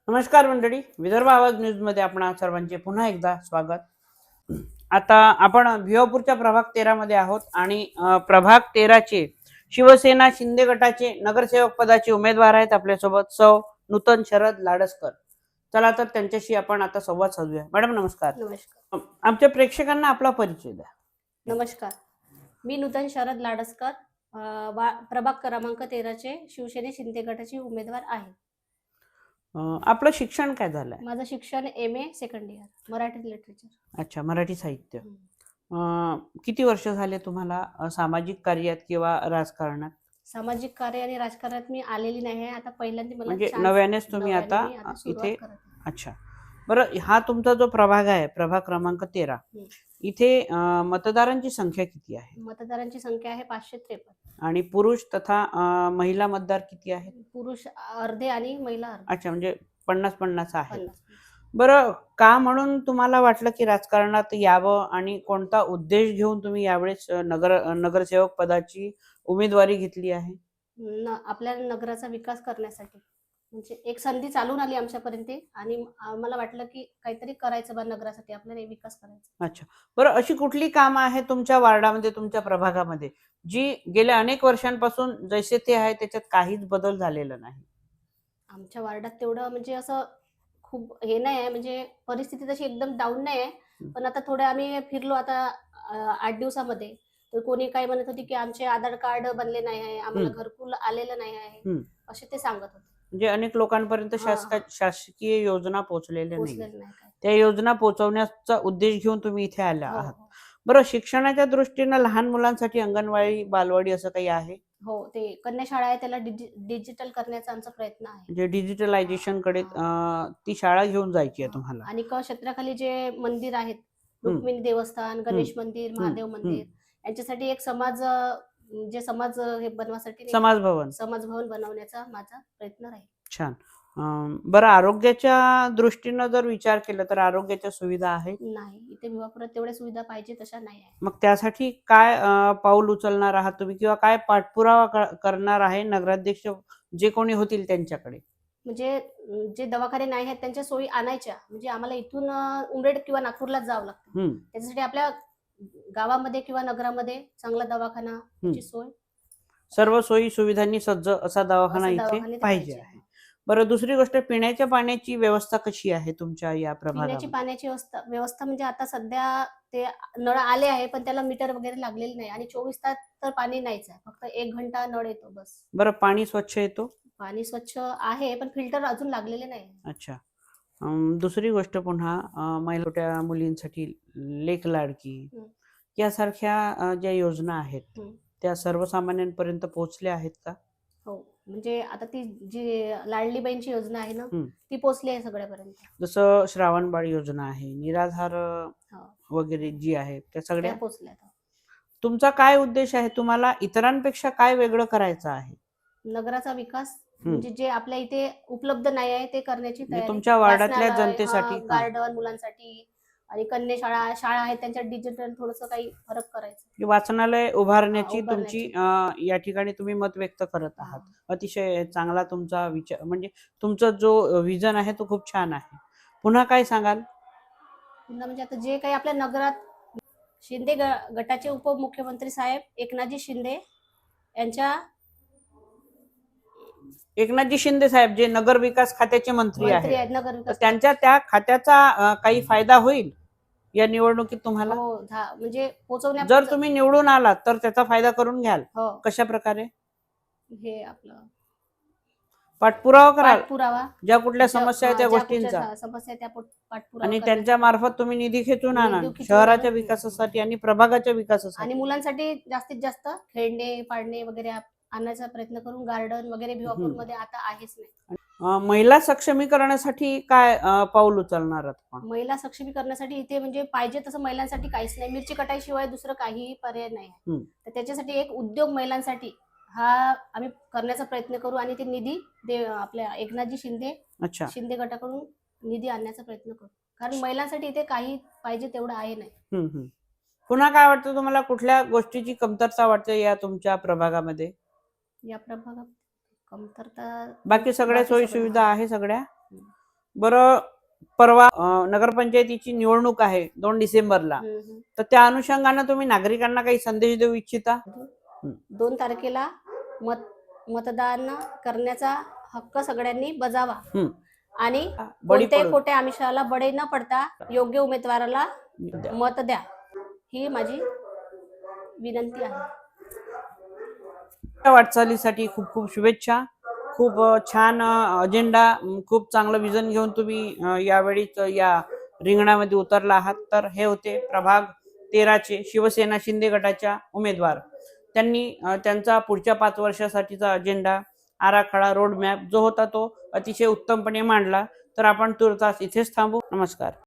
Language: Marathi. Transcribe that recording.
नमस्कार मंडळी, विदर्भ आवाज न्यूज मध्ये आपण सर्वांचे पुन्हा एकदा स्वागत. आता आपण भिवापूरच्या प्रभाग 13 मध्ये आहोत आणि प्रभाग 13 चे शिवसेना शिंदे गटाचे नगरसेवक पदाचे उमेदवार आहेत आपल्यासोबत सौ नूतन शरद लाडसकर. चला तर त्यांच्याशी आपण आता संवाद साधूया. मॅडम नमस्कार. नमस्कार. आमच्या प्रेक्षकांना आपला परिचय द्या. नमस्कार, मी नूतन शरद लाडसकर, प्रभाग क्रमांक 13 चे शिवसेने शिंदे गटाची उमेदवार आहे. आपलं शिक्षण काय झालंय? माझं शिक्षण MA second year Marathi literature. अच्छा, मराठी साहित्य. किती वर्ष झाले तुम्हाला सामाजिक कार्यात किंवा राजकारणात? सामाजिक कार्य आणि राजकारणात मी आलेली नाही आहे. आता पहिल्यांदा मला म्हणजे chance- नव्यानेच तुम्ही नव्याने आता मी सुरुवात इथे? करत आहे. अच्छा, बरं. हा तुमचा जो प्रभाग आहे, प्रभाग क्रमांक 13, इथे मतदारांची संख्या किती आहे? मतदारांची संख्या आहे 553. आणि पुरुष तथा महिला मतदार किती आहेत? पुरुष अर्धे आणि महिला अर्धे. अच्छा, म्हणजे 50-50 आहे. 50. बरं, का म्हणून तुम्हाला वाटलं की राजकारणात यावं आणि कोणता उद्देश घेऊन तुम्ही यावेळेस नगरसेवक पदाची उमेदवारी घेतली आहे? आपल्या नगराचा विकास करण्यासाठी. म्हणजे एक संधी चालून आली आमच्यापर्यंत आणि मला वाटलं की काहीतरी करायचं बा नगरासाठी, आपल्याला विकास करायचा. अच्छा, बरं. अशी कुठली कामं आहे तुमच्या वार्डामध्ये, तुमच्या प्रभागामध्ये, जी गेल्या अनेक वर्षांपासून जैसे ते आहे त्याच्यात काहीच बदल झालेला नाही? आमच्या वार्डात तेवढं म्हणजे असं खूप हे नाही आहे, म्हणजे परिस्थिती तशी एकदम डाऊन नाही आहे. पण आता थोडं आम्ही फिरलो आता 8 दिवसामध्ये, तर कोणी काय म्हणत होती की आमचे आधार कार्ड बनले नाही आहे, आम्हाला घरकुल आलेलं नाही आहे, असे ते सांगत होते. म्हणजे अनेक लोकांपर्यंत शासकीय योजना पोहोचलेल्या नाही. पोचलेलं नाही काय. त्या योजना पोहोचवण्याचा उद्देश घेऊन तुम्ही इथे आल्या हो, आहात. हो. बरं, शिक्षणाच्या दृष्टीनं लहान मुलांसाठी अंगणवाडी, बालवाडी असं काही आहे? हो, ते कन्या शाळा आहे, त्याला डिजिटल करण्याचा आमचा प्रयत्न आहे. म्हणजे डिजिटलायझेशन कडे ती शाळा घेऊन जायची आहे तुम्हाला? आणि क्षेत्राखाली जे मंदिर आहेत, रुक्मिणी देवस्थान, गणेश मंदिर, महादेव मंदिर, यांच्यासाठी एक समाज हे बनवासाठी समाज भवन बनवण्याचा माझा प्रयत्न राहील. छान. बरं, आरोग्याच्या दृष्टीनं जर विचार केला तर आरोग्याच्या सुविधा आहेत? नाही, इथे भिवापुरात तेवढ्या सुविधा पाहिजे तशा नाही आहे. मग त्यासाठी काय पाऊल उचलणार आहात तुम्ही, किंवा काय पाठपुरावा करणार आहे नगराध्यक्ष जे कोणी होतील त्यांच्याकडे? म्हणजे जे दवाखाने नाही आहेत त्यांच्या सोयी आणायच्या, म्हणजे आम्हाला इथून उमरेड किंवा नागपूरलाच जावं लागतं. त्याच्यासाठी आपल्या गावामध्ये किंवा नगरामध्ये चांगला दवाखानाची सोय, सर्व सोयी सुविधांनी सज्ज असा दवाखाना इथे पाहिजे आहे. बरं, दुसरी गोष्ट, पिण्याच्या पाण्याची व्यवस्था कशी आहे तुमच्या या प्रभागात? पिण्याची पाण्याची व्यवस्था म्हणजे आता सध्या ते नळ आले आहे, पण त्याला मीटर वगैरे लागलेले नाही आणि 24 तास तर पाणी नाहीच आहे, फक्त 1 घंटा नळ येतो बस. बरं, पाणी स्वच्छ येतो? पाणी स्वच्छ आहे, पण फिल्टर अजून लागलेले नाही. अच्छा. दुसरी गोष्ट, पुन्हा छोट्या मुलींसाठी लेक लाडकी यासारख्या ज्या योजना आहेत त्या सर्वसामान्यांपर्यंत पोहोचल्या आहेत का? हो, म्हणजे आता ती जी लाडली बहीणची योजना आहे ना, ती पोहोचली आहे सगळ्यापर्यंत. जसं श्रावणबाळ योजना आहे, निराधार वगैरे जी आहे, त्या सगळ्या पोहोचल्या. तुमचा काय उद्देश आहे? तुम्हाला इतरांपेक्षा काय वेगळं करायचं आहे? नगराचा विकास, म्हणजे जे आपल्या इथे उपलब्ध नाही आहे ते करण्याची तयारी. तुमच्या वार्डातल्या जनतेसाठी गार्डन मुलांसाठी आणि कन्या शाळा आहेत त्यांच्यात डिजिटल थोडंसं काही फरक करायचं. वाचनालय उभारण्याची तुमची या ठिकाणी तुम्ही मत व्यक्त करत आहात. अतिशय चांगला तुमचा विचार, म्हणजे तुमचा जो विजन आहे तो खूप छान आहे. पुन्हा काय सांगाल? पुन्हा म्हणजे आता जे काही आपल्या नगरात शिंदे गटाचे उपमुख्यमंत्री साहेब एकनाथजी शिंदे साहेब जे नगर विकास खात्याचे मंत्री आहेत, त्यांच्या त्या खात्याचा काही फायदा होईल या निवडणुकीत तुम्हाला? हो, म्हणजे पोहोचवण्यात. जर तुम्ही निवडून आलात तर त्याचा फायदा करून घ्याल? कशा प्रकारे? हे आपलं पाठपुरावा कराल, ज्या कुठल्या समस्या आहे त्या गोष्टींचा, आणि त्यांच्या मार्फत तुम्ही निधी खेचून आणाल शहराच्या विकासासाठी आणि प्रभागाच्या विकासासाठी. आणि मुलांसाठी जास्तीत जास्त खेळणे पाडणे वगैरे आणण्याचा प्रयत्न करून गार्डन वगैरे भिवापूरमध्ये आता आहेच नाही. महिला सक्षमीकरणासाठी काय पाऊल उचलणार आहात? महिला सक्षमीकरणासाठी इथे म्हणजे पाहिजे तसं महिलांसाठी काहीच नाही, मिरची कटाईशिवाय दुसरं काही पर्याय नाही. तर त्याच्यासाठी एक उद्योग महिलांसाठी हा आम्ही करण्याचा प्रयत्न करू आणि ते निधी आपल्या एकनाथजी शिंदे गटाकडून निधी आणण्याचा प्रयत्न करू, कारण महिलांसाठी इथे काही पाहिजे तेवढं आहे नाही. पुन्हा काय वाटतं तुम्हाला, कुठल्या गोष्टीची कमतरता वाटते या तुमच्या प्रभागामध्ये? या प्रभागात कमतरता बाकी सगळ्या सोयी सुविधा आहे सगळ्या? बरं, परवा नगरपंचायतीची निवडणूक आहे 2 डिसेंबरला, तर त्या अनुषंगाने तुम्ही नागरिकांना काही संदेश देऊ इच्छिता? 2 तारखेला मतदान करण्याचा हक्क सगळ्यांनी बजावा आणि बळी कोणत्याही पडू खोट्या आमिषाला बळी न पडता योग्य उमेदवाराला द्या. मत द्या, ही माझी विनंती आहे. वाटचालीसाठी खूप खूप शुभेच्छा. खूप छान अजेंडा, खूप चांगलं विजन घेऊन तुम्ही यावेळीच या रिंगणामध्ये उतरला आहात. तर हे होते प्रभाग 13 शिवसेना शिंदे गटाच्या उमेदवार. त्यांनी त्यांचा पुढच्या 5 वर्षासाठीचा अजेंडा, आराखडा, रोड मॅप जो होता तो अतिशय उत्तमपणे मांडला. तर आपण तुर्तास इथेच थांबू. नमस्कार.